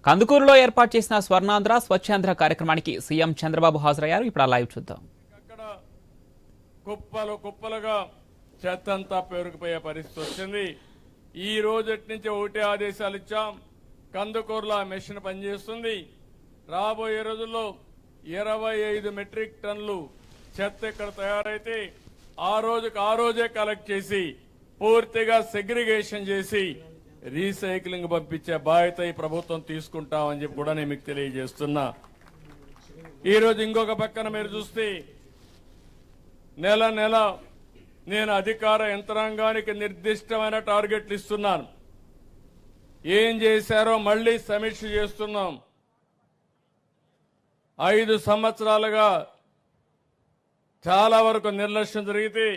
కందుకూరులో ఏర్పాటు చేసిన స్వర్ణాంధ్ర స్వచ్ఛాంధ్ర కార్యక్రమానికి సీఎం చంద్రబాబు హాజరయ్యారు. ఇప్పుడు ఆ లైవ్ చూద్దాం. అక్కడ కుప్పలు కుప్పలుగా చెత్తంతా పేరుకుపోయే పరిస్థితి వచ్చింది. ఈ రోజటి నుంచి ఒకటే ఆదేశాలు ఇచ్చాం. కందుకూరులో ఆ మెషిన్ పనిచేస్తుంది. రాబోయే రోజుల్లో 25 మెట్రిక్ టన్నులు చెత్త ఇక్కడ తయారైతే ఆ రోజే కలెక్ట్ చేసి పూర్తిగా సెగ్రిగేషన్ చేసి రీసైక్లింగ్ పంపించే బాధ్యత ఈ ప్రభుత్వం తీసుకుంటామని చెప్పి కూడా నేను మీకు తెలియజేస్తున్నా. ఈ రోజు ఇంకొక పక్కన మీరు చూస్తే నెల నెల నేను అధికార యంత్రాంగానికి నిర్దిష్టమైన టార్గెట్లు ఇస్తున్నాను. ఏం చేశారో మళ్లీ సమీక్ష చేస్తున్నాం. 5 సంవత్సరాలుగా చాలా వరకు నిర్లక్ష్యం జరిగితే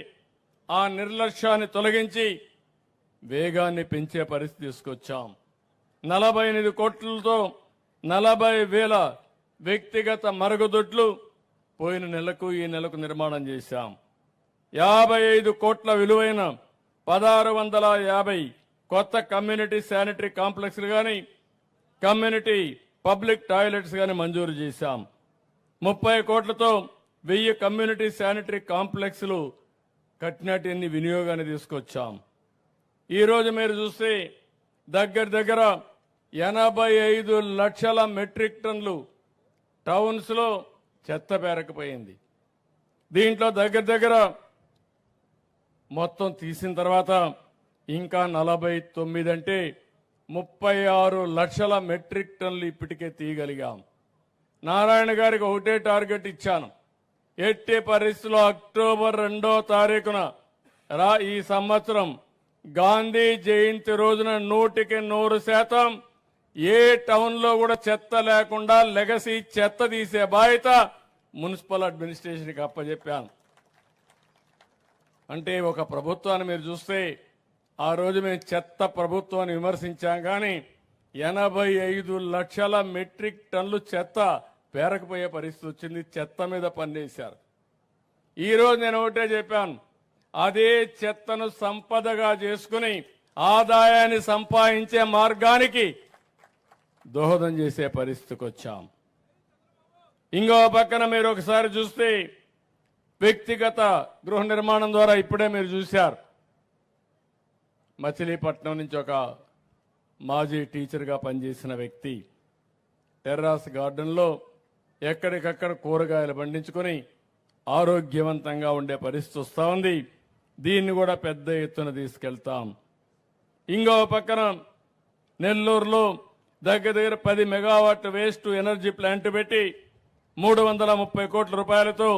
ఆ నిర్లక్ష్యాన్ని తొలగించి వేగాన్ని పెంచే పరిస్థితి తీసుకొచ్చాం. 48 కోట్లతో 40,000 వ్యక్తిగత మరుగుదొడ్లు పోయిన నెలకు ఈ నెలకు నిర్మాణం చేశాం. 55 కోట్ల విలువైన 1650 కొత్త కమ్యూనిటీ శానిటరీ కాంప్లెక్స్లు కానీ కమ్యూనిటీ పబ్లిక్ టాయిలెట్స్ కానీ మంజూరు చేశాం. 30 కోట్లతో 1000 కమ్యూనిటీ శానిటరీ కాంప్లెక్స్లు కట్టినటిని వినియోగాన్ని తీసుకొచ్చాం. ఈ రోజు మీరు చూస్తే దగ్గర 85 లక్షల మెట్రిక్ టన్నులు టౌన్స్ లో చెత్త పేరకపోయింది. దీంట్లో దగ్గర మొత్తం తీసిన తర్వాత ఇంకా 49 అంటే 36 లక్షల మెట్రిక్ టన్నులు ఇప్పటికే తీయగలిగాం. నారాయణ గారికి ఒకటే టార్గెట్ ఇచ్చాను. ఎట్టి పరిస్థితుల్లో అక్టోబర్ 2వ తారీఖున ఈ సంవత్సరం గాంధీ జయంతి రోజున 100% ఏ టౌన్ లో కూడా చెత్త లేకుండా లెగసీ చెత్త తీసే బాధ్యత మున్సిపల్ అడ్మినిస్ట్రేషన్కి అప్పచెప్పాను. అంటే ఒక ప్రభుత్వాన్ని మీరు చూస్తే ఆ రోజు మేము చెత్త ప్రభుత్వాన్ని విమర్శించాం కానీ 85 లక్షల మెట్రిక్ టన్నులు చెత్త పేరకపోయే పరిస్థితి వచ్చింది. చెత్త మీద పనిచేశారు. ఈ రోజు నేను ఒకటే చెప్పాను, అదే చెత్తను సంపదగా చేసుకుని ఆదాయాన్ని సంపాదించే మార్గానికి దోహదం చేసే పరిస్థితికి వచ్చాం. ఇంకో పక్కన మీరు ఒకసారి చూస్తే వ్యక్తిగత గృహ నిర్మాణం ద్వారా ఇప్పుడే మీరు చూశారు. మచిలీపట్నం నుంచి ఒక మాజీ టీచర్గా పనిచేసిన వ్యక్తి టెర్రాస్ గార్డెన్లో ఎక్కడికక్కడ కూరగాయలు పండించుకొని ఆరోగ్యవంతంగా ఉండే పరిస్థితి వస్తూ ఉంది. దీన్ని కూడా పెద్ద ఎత్తున తీసుకెళ్తాం. ఇంకో పక్కన నెల్లూరులో దగ్గర 10 మెగావాట్ వేస్ట్ ఎనర్జీ ప్లాంట్ పెట్టి 330 కోట్ల రూపాయలతో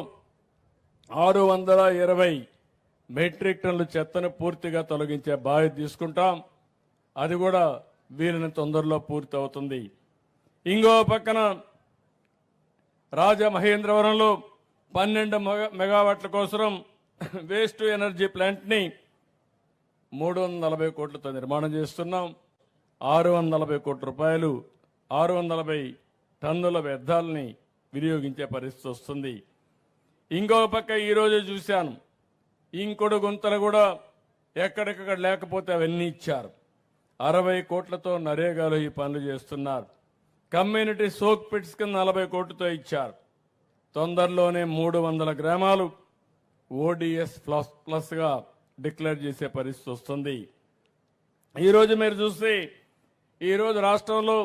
620 మెట్రిక్ టన్నుల చెత్తను పూర్తిగా తొలగించే బాధ్యత తీసుకుంటాం. అది కూడా వీరిని తొందరలో పూర్తి అవుతుంది. ఇంకో పక్కన రాజమహేంద్రవరంలో 12 మెగావాట్ల కోసం వేస్ట్ ఎనర్జీ ప్లాంట్ ని 340 కోట్లతో నిర్మాణం చేస్తున్నాం. 640 కోట్ల రూపాయలు 640 టన్నుల వ్యర్థాలని వినియోగించే పరిస్థితి వస్తుంది. ఇంకో పక్క ఈరోజు చూశాను, ఇంకొడు గుంతలు కూడా ఎక్కడికక్కడ లేకపోతే అవన్నీ ఇచ్చారు. 60 కోట్లతో నరేగాలో ఈ పనులు చేస్తున్నారు. కమ్యూనిటీ సోక్ పిట్స్ కింద 40 కోట్లతో ఇచ్చారు. తొందరలోనే 300 గ్రామాలు ఓడిఎస్ ప్లస్ గా డిక్లేర్ చేసే పరిస్థితి వస్తుంది. ఈరోజు మీరు చూస్తే ఈరోజు రాష్ట్రంలో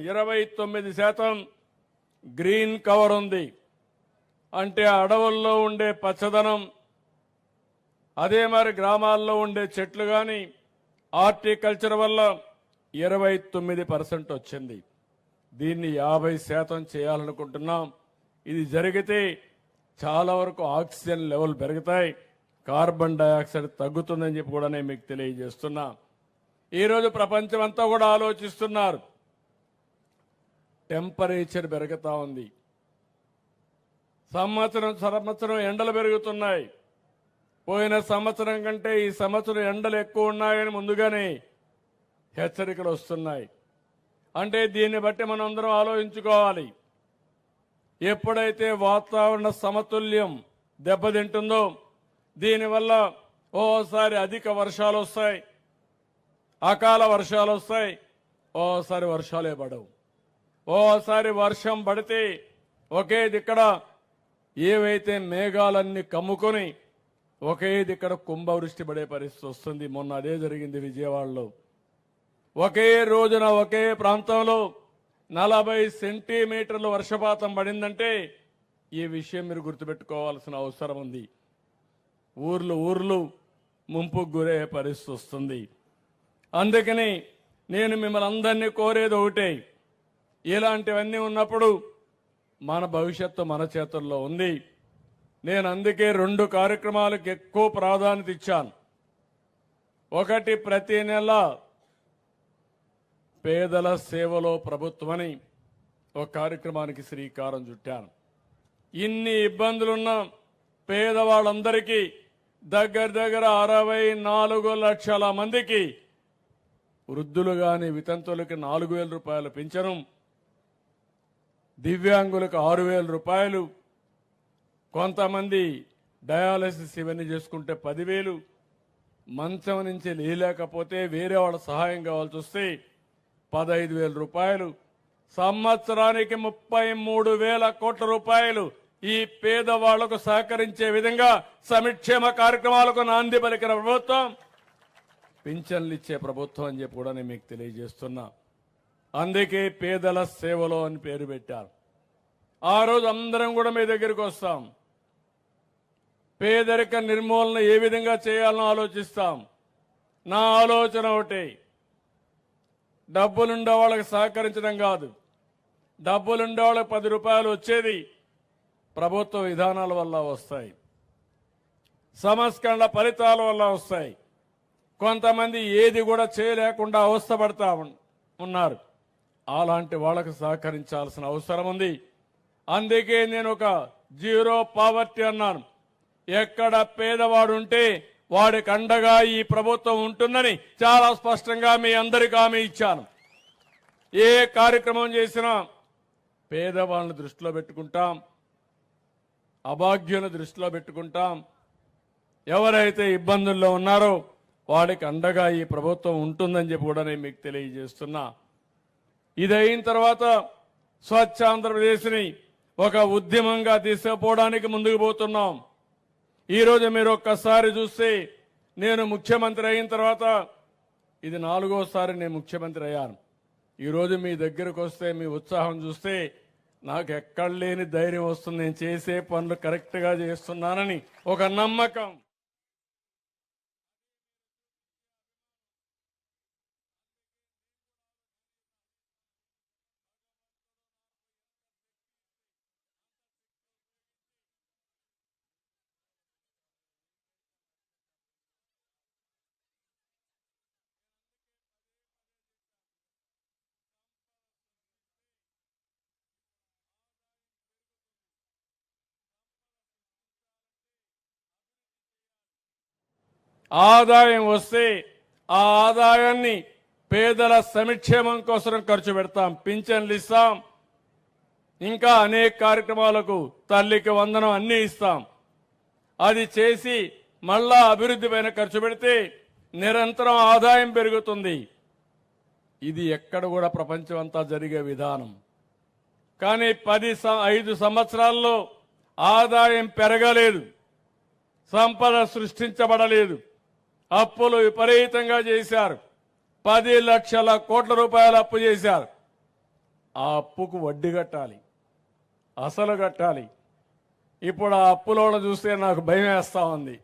29% గ్రీన్ కవర్ ఉంది. అంటే అడవుల్లో ఉండే పచ్చదనం, అదే మరి గ్రామాల్లో ఉండే చెట్లు కానీ హార్టికల్చర్ వల్ల 29% వచ్చింది. దీన్ని 50% చేయాలనుకుంటున్నాం. ఇది జరిగితే చాలా వరకు ఆక్సిజన్ లెవెల్ పెరుగుతాయి, కార్బన్ డయాక్సైడ్ తగ్గుతుందని చెప్పి కూడా నేను మీకు తెలియజేస్తున్నా. ఈరోజు ప్రపంచం అంతా కూడా ఆలోచిస్తున్నారు. టెంపరేచర్ పెరుగుతా ఉంది. సంవత్సరం ఎండలు పెరుగుతున్నాయి. పోయిన సంవత్సరం కంటే ఈ సంవత్సరం ఎండలు ఎక్కువ ఉన్నాయని ముందుగానే హెచ్చరికలు వస్తున్నాయి. అంటే దీన్ని బట్టి మనం అందరం ఆలోచించుకోవాలి. ఎప్పుడైతే వాతావరణ సమతుల్యం దెబ్బతింటుందో దీనివల్ల ఓసారి అధిక వర్షాలు వస్తాయి, అకాల వర్షాలు వస్తాయి, ఓసారి వర్షాలే పడవు, ఓసారి వర్షం పడితే ఒకే దిక్కడ ఏవైతే మేఘాలన్నీ కమ్ముకొని ఒకే దిక్కడ కుంభవృష్టి పడే పరిస్థితి వస్తుంది. మొన్న అదే జరిగింది విజయవాడలో. ఒకే రోజున ఒకే ప్రాంతంలో 40 సెంటీమీటర్ల వర్షపాతం పడిందంటే ఈ విషయం మీరు గుర్తుపెట్టుకోవాల్సిన అవసరం ఉంది. ఊర్లు ముంపుకు గురయ్యే పరిస్థితి వస్తుంది. అందుకని నేను మిమ్మల్ని అందరినీ కోరేది ఒకటే, ఇలాంటివన్నీ ఉన్నప్పుడు మన భవిష్యత్తు మన చేతుల్లో ఉంది. నేను అందుకే 2 కార్యక్రమాలకు ఎక్కువ ప్రాధాన్యత ఇచ్చాను. ఒకటి, ప్రతి నెల పేదల సేవలో ప్రభుత్వమని ఒక కార్యక్రమానికి శ్రీకారం చుట్టాను. ఇన్ని ఇబ్బందులున్న పేదవాళ్ళందరికీ దగ్గర 64 లక్షల మందికి, వృద్ధులు గాని వితంతులకి 4,000 రూపాయలు పింఛను, దివ్యాంగులకు 6,000 రూపాయలు, కొంతమంది డయాలసిస్ ఇవన్నీ చేసుకుంటే 10,000, మంచం నుంచి లేలేకపోతే వేరే వాళ్ళ సహాయం కావాల్సి వస్తే 15,000 రూపాయలు, సంవత్సరానికి 33,000 కోట్ల రూపాయలు ఈ పేదవాళ్లకు సహకరించే విధంగా సంక్షేమ కార్యక్రమాలకు నాంది పలికిన ప్రభుత్వం, పింఛన్లు ఇచ్చే ప్రభుత్వం అని చెప్పి కూడా నేను మీకు తెలియజేస్తున్నా. అందుకే పేదల సేవలో అని పేరు పెట్టారు. ఆ రోజు అందరం కూడా మీ దగ్గరికి వస్తాం. పేదరిక నిర్మూలన ఏ విధంగా చేయాలని ఆలోచిస్తాం. నా ఆలోచన ఒకటి, డబ్బులుండే వాళ్ళకి సహకరించడం కాదు. డబ్బులుండే వాళ్ళకి 10 రూపాయలు వచ్చేది ప్రభుత్వ విధానాల వల్ల వస్తాయి, సంస్కరణ ఫలితాల వల్ల వస్తాయి. కొంతమంది ఏది కూడా చేయలేకుండా అవస్థపడతా ఉన్నారు. అలాంటి వాళ్ళకు సహకరించాల్సిన అవసరం ఉంది. అందుకే నేను ఒక జీరో పావర్టీ అన్నాను. ఎక్కడ పేదవాడు ఉంటే వాడికి అండగా ఈ ప్రభుత్వం ఉంటుందని చాలా స్పష్టంగా మీ అందరికీ హామీ ఇచ్చాను. ఏ కార్యక్రమం చేసినా పేదవాళ్ళని దృష్టిలో పెట్టుకుంటాం, అభాగ్యులను దృష్టిలో పెట్టుకుంటాం. ఎవరైతే ఇబ్బందుల్లో ఉన్నారో వాడికి అండగా ఈ ప్రభుత్వం ఉంటుందని చెప్పి కూడా నేను మీకు తెలియజేస్తున్నా. ఇది అయిన తర్వాత స్వచ్ఛ ఆంధ్రప్రదేశ్ని ఒక ఉద్యమంగా తీసుకుపోవడానికి ముందుకు పోతున్నాం. ఈరోజు మీరు ఒక్కసారి చూస్తే, నేను ముఖ్యమంత్రి అయిన తర్వాత ఇది 4వసారి నేను ముఖ్యమంత్రి అయ్యాను. ఈరోజు మీ దగ్గరకు వస్తే మీ ఉత్సాహం చూస్తే నాకు ఎక్కడ లేని ధైర్యం వస్తుంది. నేను చేసే పనులు కరెక్ట్గా చేస్తున్నానని ఒక నమ్మకం. ఆదాయం వస్తే ఆ ఆదాయాన్ని పేదల సంక్షేమం కోసం ఖర్చు పెడతాం. పింఛన్లు ఇస్తాం, ఇంకా అనేక కార్యక్రమాలకు తల్లికి వందనం అన్ని ఇస్తాం. అది చేసి మళ్ళా అభివృద్ధి పైన ఖర్చు పెడితే నిరంతరం ఆదాయం పెరుగుతుంది. ఇది ఎక్కడ కూడా ప్రపంచం అంతా జరిగే విధానం. కానీ 5 సంవత్సరాల్లో ఆదాయం పెరగలేదు, సంపద సృష్టించబడలేదు. అప్పులు విపరీతంగా చేశారు. 10 లక్షల కోట్ల రూపాయలు అప్పు చేశారు. ఆ అప్పుకు వడ్డీ కట్టాలి, అసలు కట్టాలి. ఇప్పుడు ఆ అప్పులను చూస్తే నాకు భయం వేస్తా ఉంది.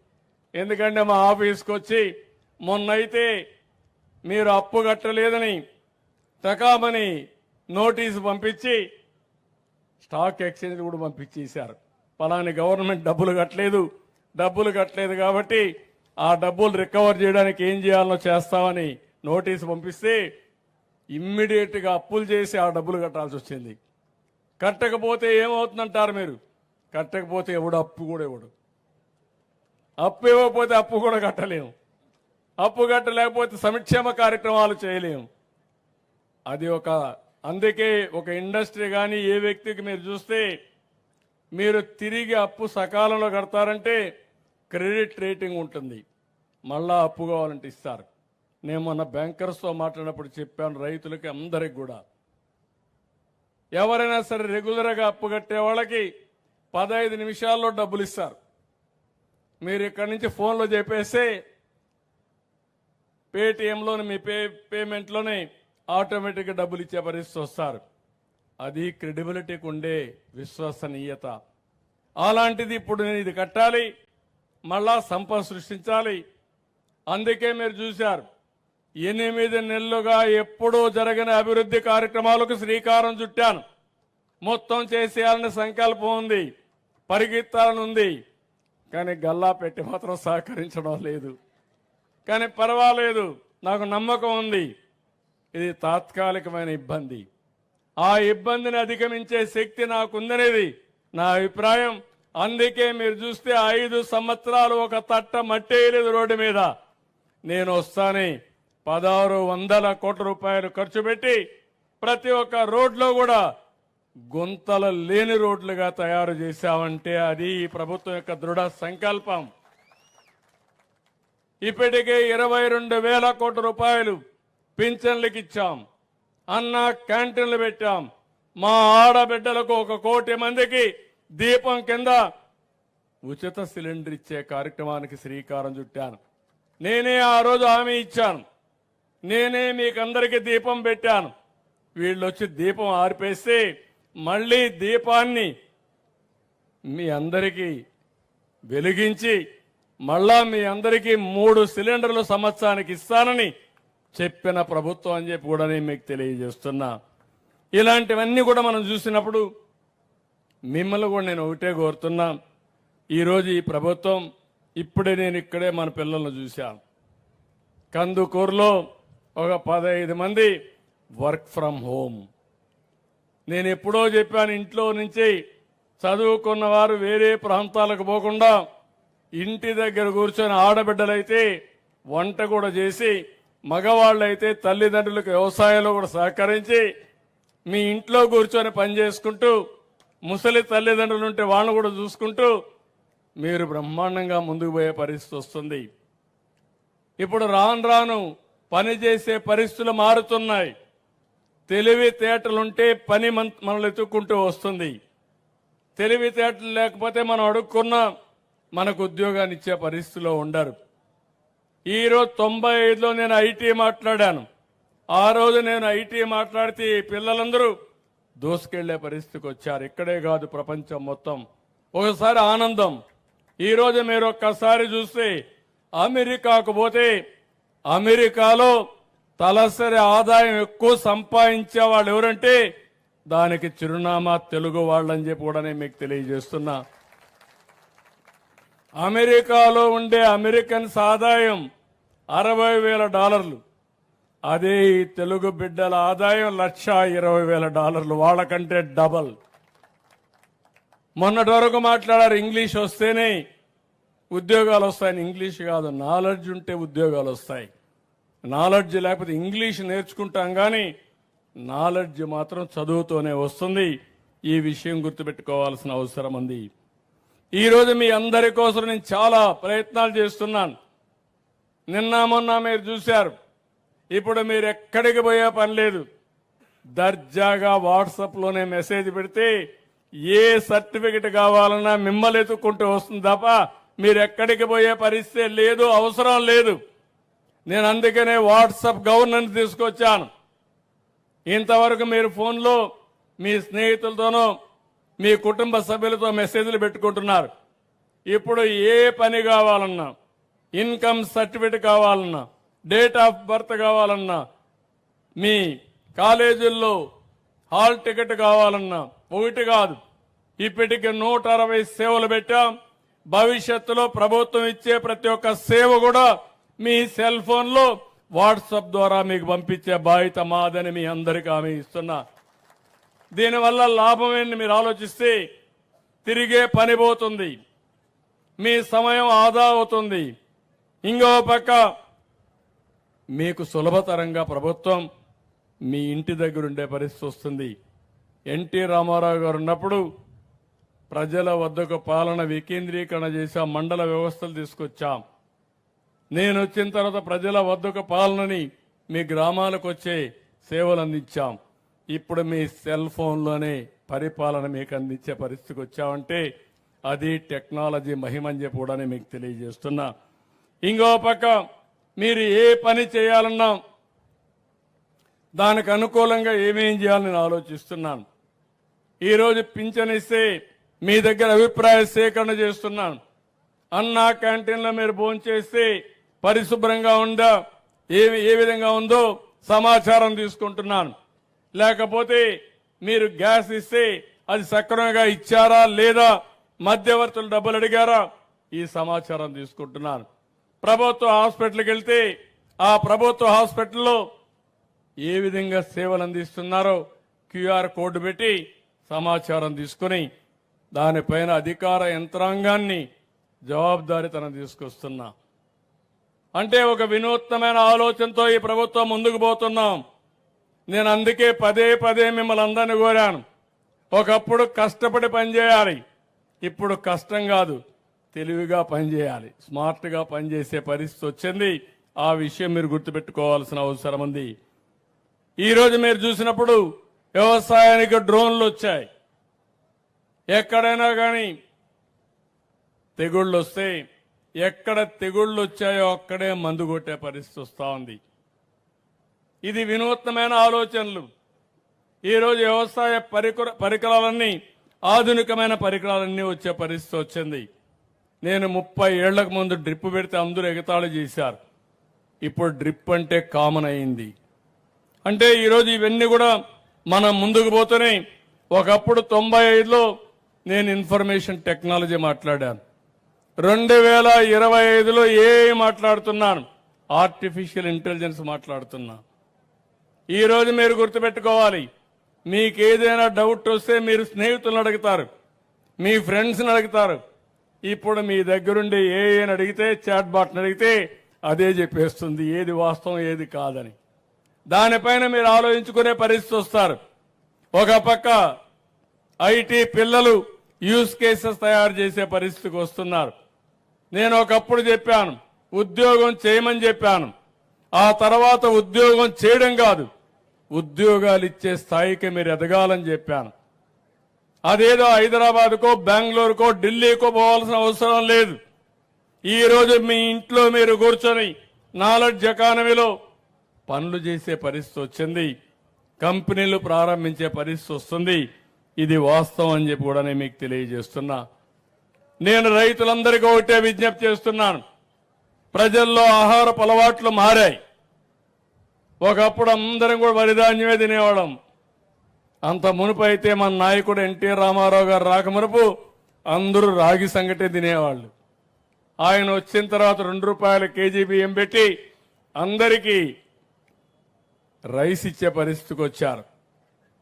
ఎందుకంటే మా ఆఫీస్కి వచ్చి మొన్నైతే మీరు అప్పు కట్టలేదని తకామని నోటీసు పంపించి స్టాక్ ఎక్స్చేంజ్ కూడా పంపించేశారు. పలాని గవర్నమెంట్ డబ్బులు కట్టలేదు కాబట్టి ఆ డబ్బులు రికవర్ చేయడానికి ఏం చేయాలనో చేస్తామని నోటీసు పంపిస్తే ఇమ్మీడియట్ గా అప్పులు చేసి ఆ డబ్బులు కట్టాల్సి వచ్చింది. కట్టకపోతే ఏమవుతుందంటారు మీరు? కట్టకపోతే ఎవడు అప్పు కూడా ఇవ్వడు. అప్పు ఇవ్వకపోతే అప్పు కూడా కట్టలేము. అప్పు కట్టలేకపోతే సంక్షేమ కార్యక్రమాలు చేయలేము. అది అందుకే ఒక ఇండస్ట్రీ కానీ ఏ వ్యక్తికి మీరు చూస్తే, మీరు తిరిగి అప్పు సకాలంలో కడతారంటే క్రెడిట్ రేటింగ్ ఉంటుంది, మళ్ళా అప్పు కావాలంటే ఇస్తారు. నేను మొన్న బ్యాంకర్స్తో మాట్లాడినప్పుడు చెప్పాను రైతులకి అందరికి కూడా ఎవరైనా సరే రెగ్యులర్గా అప్పు కట్టే వాళ్ళకి 15 నిమిషాల్లో డబ్బులు ఇస్తారు. మీరు ఇక్కడి నుంచి ఫోన్లో చెప్పేస్తే పేటిఎంలోని మీ పేమెంట్లోనే ఆటోమేటిక్గా డబ్బులు ఇచ్చే పరిస్థితి వస్తారు. అది క్రెడిబిలిటీకి ఉండే విశ్వసనీయత. అలాంటిది ఇప్పుడు నేను ఇది కట్టాలి, మళ్ళా సంపద సృష్టించాలి. అందుకే మీరు చూశారు 8 నెలలుగా ఎప్పుడూ జరగని అభివృద్ధి కార్యక్రమాలకు శ్రీకారం చుట్టాను. మొత్తం చేసేయాలని సంకల్పం ఉంది, పరిగెత్తాలని ఉంది. కానీ గల్లా పెట్టి మాత్రం సహకరించడం లేదు. కానీ పర్వాలేదు, నాకు నమ్మకం ఉంది. ఇది తాత్కాలికమైన ఇబ్బంది. ఆ ఇబ్బందిని అధిగమించే శక్తి నాకుందనేది నా అభిప్రాయం. అందుకే మీరు చూస్తే 5 సంవత్సరాలు ఒక తట్ట మట్టేయలేదు రోడ్డు మీద. నేను వస్తానే 1600 కోట్ల రూపాయలు ఖర్చు పెట్టి ప్రతి ఒక్క రోడ్లో కూడా గుంతలు లేని రోడ్లుగా తయారు చేశామంటే అది ఈ ప్రభుత్వం యొక్క దృఢ సంకల్పం. ఇప్పటికే 22,000 కోట్ల రూపాయలు పింఛన్లకు ఇచ్చాం, అన్న క్యాంటీన్లు పెట్టాం. మా ఆడబిడ్డలకు 1 కోటి మందికి దీపం కింద ఉచిత సిలిండర్ ఇచ్చే కార్యక్రమానికి శ్రీకారం చుట్టాను. నేనే ఆ రోజు హామీ ఇచ్చాను, నేనే మీకందరికీ దీపం పెట్టాను. వీళ్ళు వచ్చి దీపం ఆర్పేస్తే మళ్ళీ దీపాన్ని మీ అందరికీ వెలిగించి మళ్ళా మీ అందరికీ 3 సిలిండర్లు సంవత్సరానికి ఇస్తానని చెప్పిన ప్రభుత్వం అని చెప్పి కూడా నేను మీకు తెలియజేస్తున్నా. ఇలాంటివన్నీ కూడా మనం చూసినప్పుడు మిమ్మల్ని కూడా నేను ఒకటే కోరుతున్నా. ఈరోజు ఈ ప్రభుత్వం ఇప్పుడే నేను ఇక్కడే మన పిల్లలను చూశాను. కందుకూరులో ఒక 15 మంది వర్క్ ఫ్రమ్ హోమ్. నేను ఎప్పుడో చెప్పాను, ఇంట్లో నుంచి చదువుకున్న వారు వేరే ప్రాంతాలకు పోకుండా ఇంటి దగ్గర కూర్చొని ఆడబిడ్డలైతే వంట కూడా చేసి, మగవాళ్ళైతే తల్లిదండ్రులకు వ్యవసాయంలో కూడా సహకరించి మీ ఇంట్లో కూర్చొని పని చేసుకుంటూ, ముసలి తల్లిదండ్రులు ఉంటే వాళ్ళని కూడా చూసుకుంటూ మీరు బ్రహ్మాండంగా ముందుకు పోయే పరిస్థితి వస్తుంది. ఇప్పుడు రాను రాను పనిచేసే పరిస్థితులు మారుతున్నాయి. తెలివితేటలుంటే పని మనల్ని ఎత్తుక్కుంటూ వస్తుంది. తెలివితేటలు లేకపోతే మనం అడుక్కున్నా మనకు ఉద్యోగాన్ని ఇచ్చే పరిస్థితిలో ఉండరు. ఈరోజు 95లో నేను ఐటీ మాట్లాడాను. ఆ రోజు నేను ఐటీ మాట్లాడితే ఈ పిల్లలందరూ దూసుకెళ్లే పరిస్థితికి వచ్చారు. ఇక్కడే కాదు, ప్రపంచం మొత్తం. ఒకసారి ఆనందం. ఈరోజు మీరు ఒక్కసారి చూస్తే అమెరికాకు పోతే అమెరికాలో తలసరి ఆదాయం ఎక్కువ సంపాదించే వాళ్ళు ఎవరంటే దానికి చిరునామా తెలుగు వాళ్ళని చెప్పి కూడా నేను మీకు తెలియజేస్తున్నా. అమెరికాలో ఉండే అమెరికన్స్ ఆదాయం $60,000. అదే ఈ తెలుగు బిడ్డల ఆదాయం $1,20,000, వాళ్ళకంటే డబల్. మొన్నటి వరకు మాట్లాడారు ఇంగ్లీష్ వస్తేనే ఉద్యోగాలు వస్తాయని. ఇంగ్లీష్ కాదు, నాలెడ్జ్ ఉంటే ఉద్యోగాలు వస్తాయి. నాలెడ్జ్ లేకపోతే ఇంగ్లీష్ నేర్చుకుంటాం కానీ నాలెడ్జ్ మాత్రం చదువుతోనే వస్తుంది. ఈ విషయం గుర్తుపెట్టుకోవాల్సిన అవసరం ఉంది. ఈరోజు మీ అందరి కోసం నేను చాలా ప్రయత్నాలు చేస్తున్నాను. నిన్న మొన్న మీరు చూశారు. ఇప్పుడు మీరు ఎక్కడికి పోయే పని లేదు. దర్జాగా వాట్సాప్లోనే మెసేజ్ పెడితే ఏ సర్టిఫికెట్ కావాలన్నా మిమ్మల్ని ఎత్తుక్కుంటూ వస్తుంది తప్ప మీరు ఎక్కడికి పోయే పరిస్థితి లేదు, అవసరం లేదు. నేను అందుకనే వాట్సాప్ గవర్నెన్స్ తీసుకొచ్చాను. ఇంతవరకు మీరు ఫోన్లో మీ స్నేహితులతోనో మీ కుటుంబ సభ్యులతో మెసేజ్లు పెట్టుకుంటున్నారు. ఇప్పుడు ఏ పని కావాలన్నా, ఇన్కమ్ సర్టిఫికెట్ కావాలన్నా, డేట్ ఆఫ్ బర్త్ కావాలన్నా, మీ కాలేజీల్లో హాల్ టికెట్ కావాలన్నా, ఒకటి కాదు ఇప్పటికి 160 సేవలు పెట్టాం. భవిష్యత్తులో ప్రభుత్వం ఇచ్చే ప్రతి ఒక్క సేవ కూడా మీ సెల్ ఫోన్లో వాట్సాప్ ద్వారా మీకు పంపించే బాధ్యత మాదని మీ అందరికీ హామీ ఇస్తున్నా. దీనివల్ల లాభం ఏంటి మీరు ఆలోచిస్తే, తిరిగే పని పోతుంది, మీ సమయం ఆదా అవుతుంది. ఇంకో పక్క మీకు సులభతరంగా ప్రభుత్వం మీ ఇంటి దగ్గర ఉండే పరిస్థితి వస్తుంది. ఎన్టీ రామారావు గారు ఉన్నప్పుడు ప్రజల వద్దకు పాలన వికేంద్రీకరణ చేశాం, మండల వ్యవస్థలు తీసుకొచ్చాం. నేను వచ్చిన తర్వాత ప్రజల వద్దకు పాలనని మీ గ్రామాలకు వచ్చే సేవలు అందించాం. ఇప్పుడు మీ సెల్ ఫోన్లోనే పరిపాలన మీకు అందించే పరిస్థితికి వచ్చామంటే అది టెక్నాలజీ మహిమని చెప్పి కూడా మీకు తెలియజేస్తున్నా. ఇంకో పక్క మీరు ఏ పని చేయాలన్నా దానికి అనుకూలంగా ఏమేం చేయాలని నేను ఆలోచిస్తున్నాను. ఈరోజు పింఛన్ ఇస్తే మీ దగ్గర అభిప్రాయ సేకరణ చేస్తున్నాను. అన్నా క్యాంటీన్లో మీరు భోంచేస్తే పరిశుభ్రంగా ఉందా, ఏ విధంగా ఉందో సమాచారం తీసుకుంటున్నాను. లేకపోతే మీరు గ్యాస్ ఇస్తే అది సక్రమంగా ఇచ్చారా లేదా, మధ్యవర్తులు డబ్బులు అడిగారా, ఈ సమాచారం తీసుకుంటున్నాను. ప్రభుత్వ హాస్పిటల్కి వెళ్తే ఆ ప్రభుత్వ హాస్పిటల్లో ఏ విధంగా సేవలు అందిస్తున్నారో క్యూఆర్ కోడ్ పెట్టి సమాచారం తీసుకుని దానిపైన అధికార యంత్రాంగాన్ని జవాబుదారీతనం తీసుకొస్తున్నా. అంటే ఒక వినూత్నమైన ఆలోచనతో ఈ ప్రభుత్వం ముందుకు పోతున్నాం. నేను అందుకే పదే పదే మిమ్మల్ని అందరినీ కోరాను. ఒకప్పుడు కష్టపడి పనిచేయాలి, ఇప్పుడు కష్టం కాదు, తెలివిగా పనిచేయాలి, స్మార్ట్గా పనిచేసే పరిస్థితి వచ్చింది. ఆ విషయం మీరు గుర్తుపెట్టుకోవాల్సిన అవసరం ఉంది. ఈరోజు మీరు చూసినప్పుడు వ్యవసాయానికి డ్రోన్లు వచ్చాయి. ఎక్కడైనా కానీ తెగుళ్ళు వస్తే ఎక్కడ తెగుళ్ళు వచ్చాయో అక్కడే మందు కొట్టే పరిస్థితి వస్తూ ఉంది. ఇది వినూత్నమైన ఆలోచనలు. ఈరోజు వ్యవసాయ పరికరాలన్నీ ఆధునికమైన పరికరాలన్నీ వచ్చే పరిస్థితి వచ్చింది. నేను 30 ఏళ్లకు ముందు డ్రిప్ పెడితే అందరూ ఎగతాళి చేశారు. ఇప్పుడు డ్రిప్ అంటే కామన్ అయింది. అంటే ఈరోజు ఇవన్నీ కూడా మనం ముందుకు పోతూనే, ఒకప్పుడు 95లో నేను ఇన్ఫర్మేషన్ టెక్నాలజీ మాట్లాడాను. 2025లో మాట్లాడుతున్నాను, ఆర్టిఫిషియల్ ఇంటెలిజెన్స్ మాట్లాడుతున్నా. ఈరోజు మీరు గుర్తుపెట్టుకోవాలి, మీకు ఏదైనా డౌట్ వస్తే మీరు స్నేహితులను అడుగుతారు, మీ ఫ్రెండ్స్ని అడుగుతారు. ఇప్పుడు మీ దగ్గరుండి ఏని అడిగితే, చాట్ బాట్ని అడిగితే అదే చెప్పేస్తుంది ఏది వాస్తవం ఏది కాదని. దానిపైన మీరు ఆలోచించుకునే పరిస్థితి వస్తారు. ఒక పక్క ఐటీ పిల్లలు యూజ్ కేసెస్ తయారు చేసే పరిస్థితికి వస్తున్నారు. నేను ఒకప్పుడు చెప్పాను, ఉద్యోగం చేయమని చెప్పాను. ఆ తర్వాత ఉద్యోగం చేయడం కాదు, ఉద్యోగాలు ఇచ్చే స్థాయికి మీరు ఎదగాలని చెప్పాను. అదేదో హైదరాబాద్కో బెంగళూరుకో ఢిల్లీకో పోవాల్సిన అవసరం లేదు. ఈ రోజు మీ ఇంట్లో మీరు కూర్చొని నాలెడ్జ్ ఎకానమీలో పనులు చేసే పరిస్థితి వచ్చింది, కంపెనీలు ప్రారంభించే పరిస్థితి వస్తుంది. ఇది వాస్తవం అని చెప్పి కూడా నేను మీకు తెలియజేస్తున్నా. నేను రైతులందరికీ ఒకటే విజ్ఞప్తి చేస్తున్నాను. ప్రజల్లో ఆహారపు అలవాట్లు మారాయి. ఒకప్పుడు అందరం కూడా వరిధాన్యమే తినేవాళ్ళం. అంత మునుపు అయితే మన నాయకుడు ఎన్టీ రామారావు గారు రాకమునుపు అందరూ రాగి సంగటే తినేవాళ్ళు. ఆయన వచ్చిన తర్వాత ₹2 కేజీ బియ్యం పెట్టి అందరికీ రైస్ ఇచ్చే పరిస్థితికి వచ్చారు.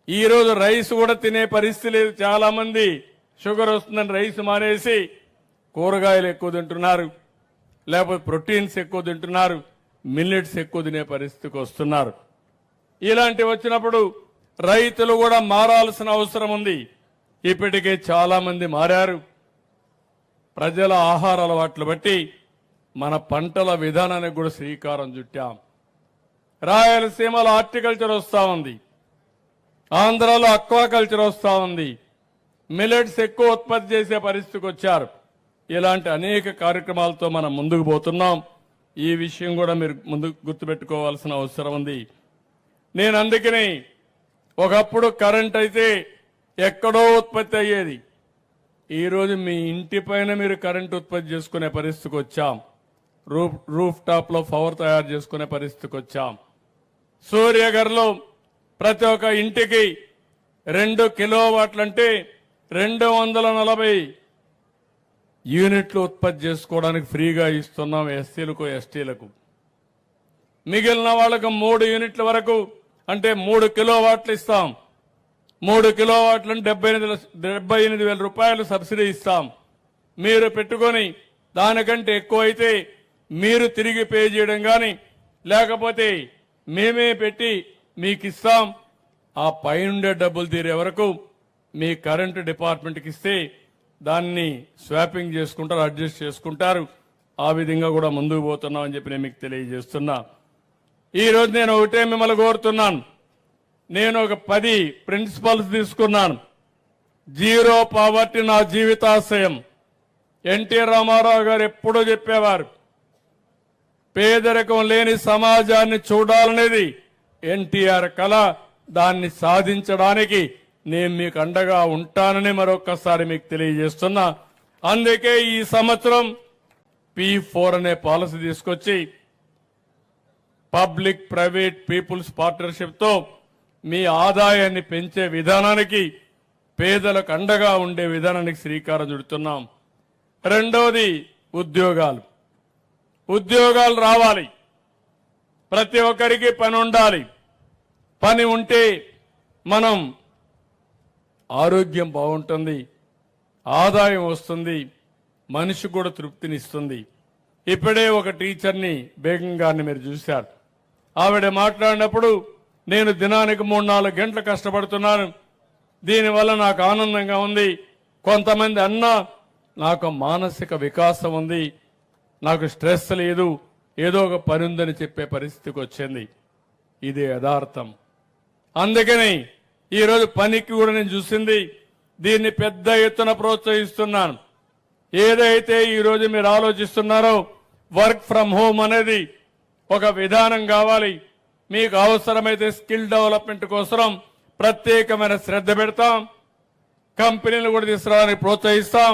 ఈ రోజు రైస్ కూడా తినే పరిస్థితి లేదు. చాలా మంది షుగర్ వస్తుందని రైస్ మానేసి కూరగాయలు ఎక్కువ తింటున్నారు, లేకపోతే ప్రోటీన్స్ ఎక్కువ తింటున్నారు, మిల్లెట్స్ ఎక్కువ తినే పరిస్థితికి వస్తున్నారు. ఇలాంటివి వచ్చినప్పుడు రైతులు కూడా మారాల్సిన అవసరం ఉంది. ఇప్పటికే చాలా మంది మారారు. ప్రజల ఆహార అలవాట్లు బట్టి మన పంటల విధానానికి కూడా శ్రీకారం చుట్టాం. రాయలసీమలో హార్టికల్చర్ వస్తూ ఉంది, ఆంధ్రాలో అక్వాకల్చర్ వస్తూ ఉంది, మిల్లెట్స్ ఎక్కువ ఉత్పత్తి చేసే పరిస్థితికి వచ్చారు. ఇలాంటి అనేక కార్యక్రమాలతో మనం ముందుకు పోతున్నాం. ఈ విషయం కూడా మీరు ముందు గుర్తుపెట్టుకోవాల్సిన అవసరం ఉంది. నేను అందుకని ఒకప్పుడు కరెంట్ అయితే ఎక్కడో ఉత్పత్తి అయ్యేది. ఈరోజు మీ ఇంటి పైన మీరు కరెంట్ ఉత్పత్తి చేసుకునే పరిస్థితికి వచ్చాం. రూఫ్ టాప్ లో పవర్ తయారు చేసుకునే పరిస్థితికి వచ్చాం. సూర్యగర్లో ప్రతి ఒక్క ఇంటికి 2 కిలోవాట్లంటే 240 యూనిట్లు ఉత్పత్తి చేసుకోవడానికి ఫ్రీగా ఇస్తున్నాం ఎస్సీలకు ఎస్టీలకు. మిగిలిన వాళ్లకు 3 యూనిట్ల వరకు అంటే 3 కిలోవాట్లు ఇస్తాం. 3 కిలోవాట్లను 78,000 రూపాయలు సబ్సిడీ ఇస్తాం. మీరు పెట్టుకొని దానికంటే ఎక్కువ అయితే మీరు తిరిగి పే చేయడం కానీ, లేకపోతే మేమే పెట్టి మీకు ఇస్తాం. ఆ పైనుండే డబ్బులు తీరే వరకు మీ కరెంటు డిపార్ట్మెంట్కి ఇస్తే దాన్ని స్వాపింగ్ చేసుకుంటారు, అడ్జస్ట్ చేసుకుంటారు. ఆ విధంగా కూడా ముందుకు పోతున్నాం అని చెప్పి నేను మీకు తెలియజేస్తున్నా. ఈరోజు నేను ఒకటే మిమ్మల్ని కోరుతున్నాను. నేను ఒక 10 ప్రిన్సిపల్స్ తీసుకున్నాను. జీరో పావర్టీ నా జీవితాశయం. ఎన్టీ రామారావు గారు ఎప్పుడూ చెప్పేవారు, పేదరికం లేని సమాజాన్ని చూడాలనేది ఎన్టీఆర్ కళ. దాన్ని సాధించడానికి నేను మీకు అండగా ఉంటానని మరొకసారి మీకు తెలియజేస్తున్నా. అందుకే ఈ సంవత్సరం P4 అనే పాలసీ తీసుకొచ్చి పబ్లిక్ ప్రైవేట్ పీపుల్స్ పార్ట్నర్షిప్ తో మీ ఆదాయాన్ని పెంచే విధానానికి, పేదలకు అండగా ఉండే విధానానికి శ్రీకారం చుడుతున్నాం. రెండవది ఉద్యోగాలు. ఉద్యోగాలు రావాలి. ప్రతి ఒక్కరికి పని ఉండాలి. పని ఉంటే మనం ఆరోగ్యం బాగుంటుంది, ఆదాయం వస్తుంది, మనిషి కూడా తృప్తినిస్తుంది. ఇప్పుడే ఒక టీచర్ని, బేగం గారిని మీరు చూశారు. ఆవిడ మాట్లాడినప్పుడు నేను దినానికి 3-4 గంటలు కష్టపడుతున్నాను, దీనివల్ల నాకు ఆనందంగా ఉంది. కొంతమంది అన్నా నాకు మానసిక వికాసం ఉంది, నాకు స్ట్రెస్ లేదు, ఏదో ఒక పని ఉందని చెప్పే పరిస్థితికి వచ్చింది. ఇది యథార్థం. అందుకని ఈరోజు పనికి కూడా నేను చూసింది, దీన్ని పెద్ద ఎత్తున ప్రోత్సహిస్తున్నాను. ఏదైతే ఈరోజు మీరు ఆలోచిస్తున్నారో వర్క్ ఫ్రం హోమ్ అనేది ఒక విధానం కావాలి. మీకు అవసరమైతే స్కిల్ డెవలప్మెంట్ కోసం ప్రత్యేకమైన శ్రద్ధ పెడతాం. కంపెనీలు కూడా తీసుకురావడానికి ప్రోత్సహిస్తాం.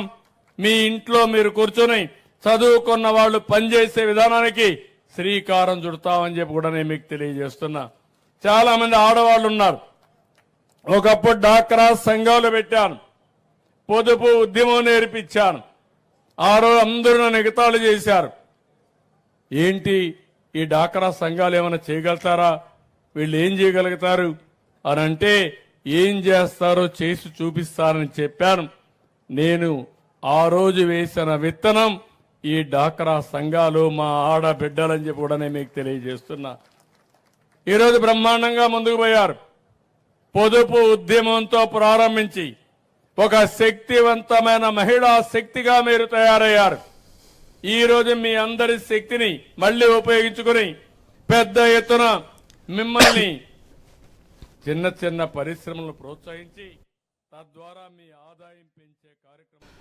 మీ ఇంట్లో మీరు కూర్చొని చదువుకున్న వాళ్ళు పనిచేసే విధానానికి శ్రీకారం చుడతామని చెప్పి కూడా నేను మీకు తెలియజేస్తున్నా. చాలా మంది ఆడవాళ్ళు ఉన్నారు. ఒకప్పుడు డాక్రా సంఘాలు పెట్టాను, పొదుపు ఉద్యమం నేర్పించాను. ఆ రోజు అందరూ నన్ను ఎగతాళి చేశారు. ఏంటి ఈ డాక్రా సంఘాలు ఏమైనా చేయగలుగుతారా, వీళ్ళు ఏం చేయగలుగుతారు అని అంటే, ఏం చేస్తారో చేసి చూపిస్తారని చెప్పాను. నేను ఆ రోజు వేసిన విత్తనం ఈ డాక్రా సంఘాలు, మా ఆడబిడ్డలని చెప్పి కూడా నేను మీకు తెలియజేస్తున్నా. ఈరోజు బ్రహ్మాండంగా ముందుకు పోయారు. పొదుపు ఉద్యమంతో ప్రారంభించి ఒక శక్తివంతమైన మహిళా శక్తిగా మీరు తయారయ్యారు. ఈ రోజు మీ అందరి శక్తిని మళ్లీ ఉపయోగించుకుని పెద్ద ఎత్తున మిమ్మల్ని చిన్న చిన్న పరిశ్రమలను ప్రోత్సహించి తద్వారా మీ ఆదాయం పెంచే కార్యక్రమం